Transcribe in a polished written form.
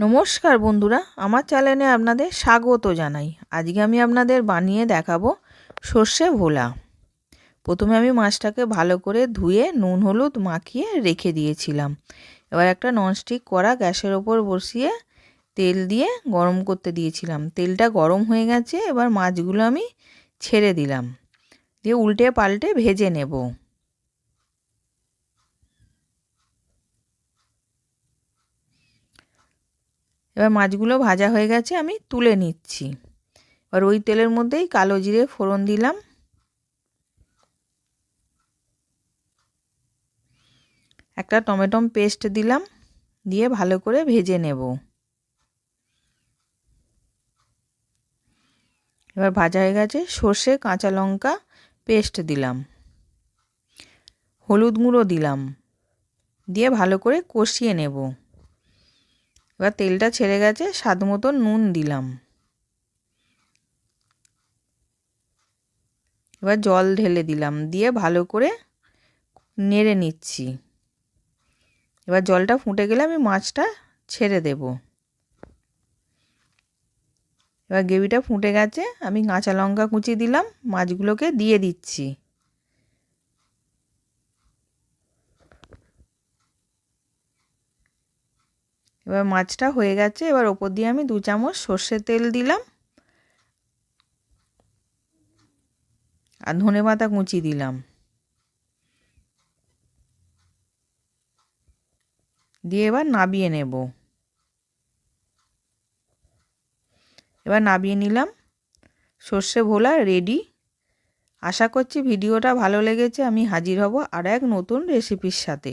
নমস্কার বন্ধুরা, আমার চ্যানেলে আপনাদের স্বাগত জানাই। আজকে আমি আপনাদের বানিয়ে দেখাবো সর্ষে ভোলা। প্রথমে আমি মাছটাকে ভালো করে ধুয়ে নুন হলুদ মাখিয়ে রেখে দিয়েছিলাম। এবার একটা ননস্টিক কড়া গ্যাসের ওপর বসিয়ে তেল দিয়ে গরম করতে দিয়েছিলাম। তেলটা গরম হয়ে গেছে, এবার মাছগুলো আমি ছেড়ে দিলাম, দিয়ে উল্টে পাল্টে ভেজে নেব। এবার মাছগুলো ভাজা হয়ে গেছে, আমি তুলে নিচ্ছি। এবার ওই তেলের মধ্যেই কালো জিরে ফোড়ন দিলাম, একটা টমেটো পেস্ট দিলাম, দিয়ে ভালো করে ভেজে নেব। এবার ভাজা হয়ে গেছে, সর্ষে কাঁচা লঙ্কা পেস্ট দিলাম, হলুদ গুঁড়ো দিলাম, দিয়ে ভালো করে কষিয়ে নেব। এবার তেলটা ছেড়ে গেছে, স্বাদ মতো নুন দিলাম। এবার জল ঢেলে দিলাম, দিয়ে ভালো করে নেড়ে নিচ্ছি। এবার জলটা ফুটে গেলে আমি মাছটা ছেড়ে দেব। এবার গ্রেভিটা ফুটে গেছে, আমি কাঁচা লঙ্কা কুচি দিলাম, মাছগুলোকে দিয়ে দিচ্ছি। এবার মাছটা হয়ে গেছে, এবার ওপর দিয়ে আমি 2 চামচ সর্ষের তেল দিলাম আর ধনেপাতা কুচি দিলাম, দিয়ে এবার নাবিয়ে নেব। এবার নাবিয়ে নিলাম, সর্ষে ভোলা রেডি। আশা করছি ভিডিওটা ভালো লেগেছে। আমি হাজির হব আর এক নতুন রেসিপির সাথে।